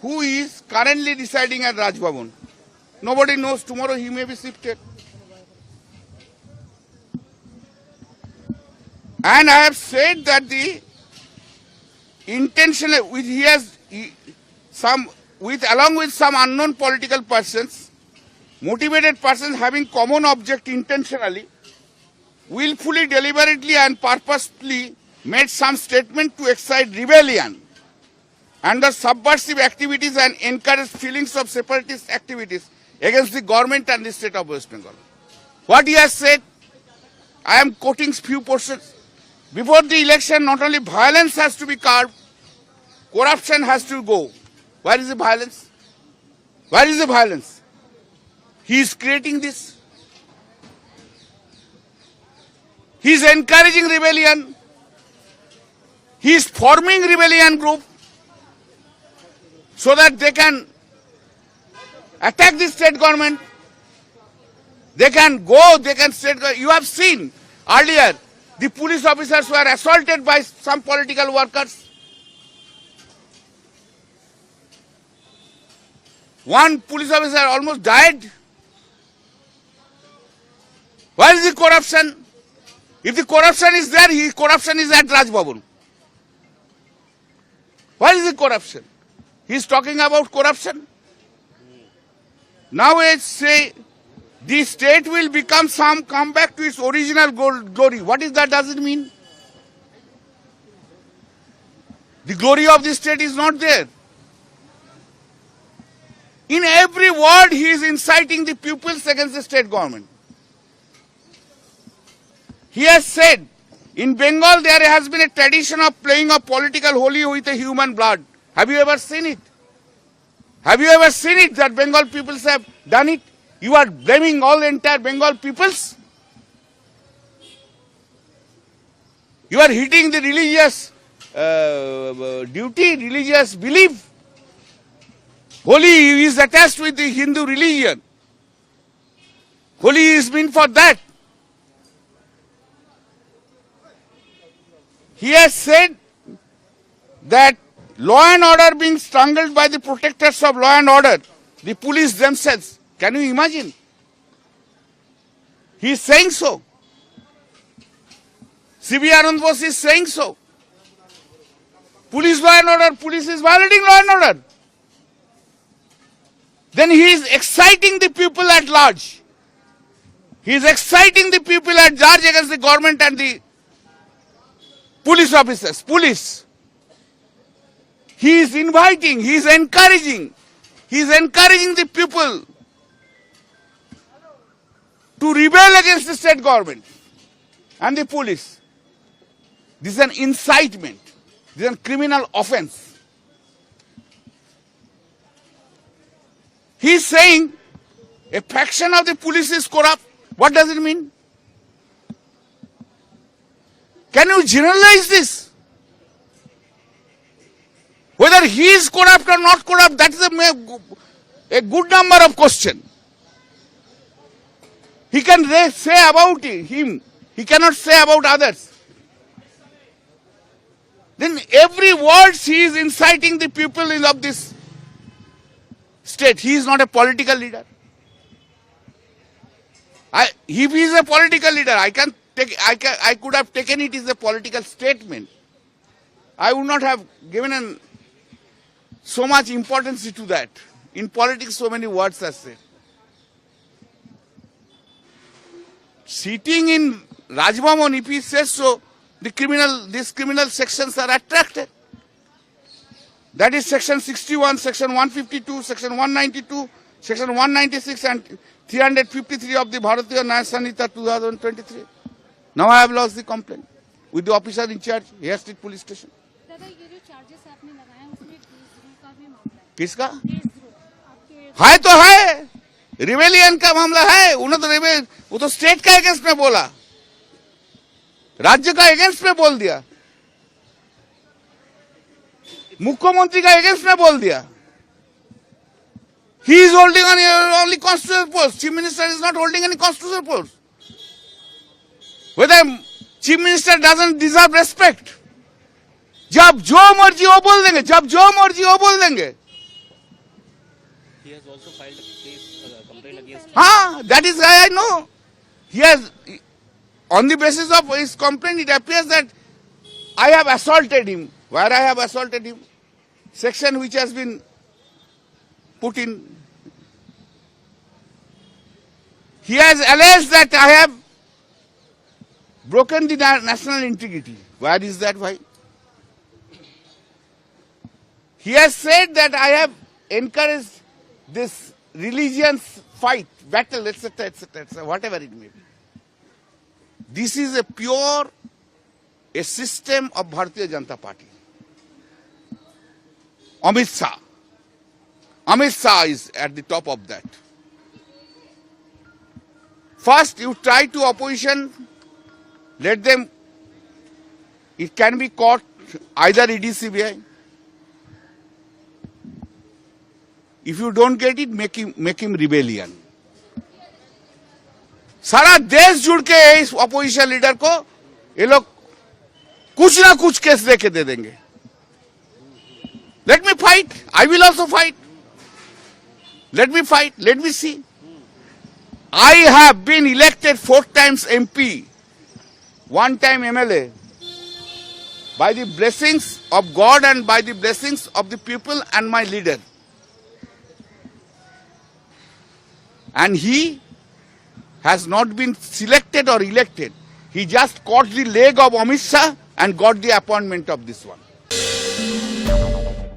who is currently residing at Raj Bhavan. Nobody knows, tomorrow he may be shifted. And I have said that the intentional, along with some unknown political persons, motivated persons having common object intentionally, willfully, deliberately and purposefully made some statement to excite rebellion under subversive activities and encourage feelings of separatist activities against the government and the state of West Bengal. What he has said, I am quoting few portions. Before the election, not only violence has to be curbed, corruption has to go. Where is the violence? Where is the violence? He is creating this. He is encouraging rebellion. He is forming rebellion group so that they can attack the state government. They can go, you have seen earlier, the police officers were assaulted by some political workers. One police officer almost died. Where is the corruption? If the corruption is there, corruption is at Raj Bhavan. Where is the corruption? He is talking about corruption. Now I say the state will come back to its original glory. What is that? Does it mean? The glory of the state is not there. In every word, he is inciting the pupils against the state government. He has said, in Bengal there has been a tradition of playing of political holy with a human blood. Have you ever seen it? Have you ever seen it that Bengal peoples have done it? You are blaming all the entire Bengal peoples? You are hitting the religious duty, religious belief. Holi is attached with the Hindu religion. Holi is meant for that. He has said that law and order being strangled by the protectors of law and order, the police themselves. Can you imagine? He is saying so. C.V. Anand Bose is saying so. Police law and order, police is violating law and order. Then he is exciting the people at large. He is exciting the people at large against the government and the police officers, police. He is inviting, he is encouraging the people to rebel against the state government and the police. This is an incitement. This is a criminal offense. He is saying a faction of the police is corrupt. What does it mean? Can you generalize this? Whether he is corrupt or not corrupt, that is a good number of questions. He can say about him, he cannot say about others. Then every word he is inciting the people of this state. He is not a political leader. If he is a political leader, I could have taken it as a political statement. I would not have given so much importance to that. In politics, so many words are said. Sitting in Raj Bhavan, if he says so, these criminal sections are attracted. That is section 61, section 152, section 192, section 196 and 353 of the Bharatiya Nyaya Sanhita 2023. Now I have lost the complaint with the officer in charge, Hare Street Police Station. दादा ये जो charges आपने लगाए हैं उसमें देशद्रोह का भी मामला है। किसका? देशद्रोह। है तो है, रिवेलियन का मामला है। उन्होंने वो तो स्टेट का अगेंस्ट में बोला, राज्य का अगेंस्ट में बोल दिया, मुख्यमंत्री का अगेंस्ट में बोल दिया. He is holding only constitutional post. Chief Minister is not holding any constitutional post. Whether Chief Minister doesn't deserve respect. जब जो मर्जी वो बोल देंगे, जब जो मर्जी वो बोल देंगे. He has also filed a case, complaint against. That is why I know. He has, on the basis of his complaint, it appears that I have assaulted him. Where I have assaulted him? Section which has been put in. He has alleged that I have broken the national integrity. Where is that? Why? He has said that I have encouraged this religious fight, battle, etc., whatever it may be. This is a system of Bharatiya Janata Party. Amit Shah. Amit Shah is at the top of that. First, you try to opposition, let them, it can be caught either ED, CBI. If you don't get it, make him rebellion. सारा देश जुड़ के इस opposition leader को ये लोग कुछ ना कुछ केस देके दे देंगे. Let me fight. I will also fight. Let me fight. Let me see. I have been elected 4 times MP, 1 time MLA, by the blessings of God and by the blessings of the people and my leader. And he has not been selected or elected. He just caught the leg of Amit Shah and got the appointment of this one.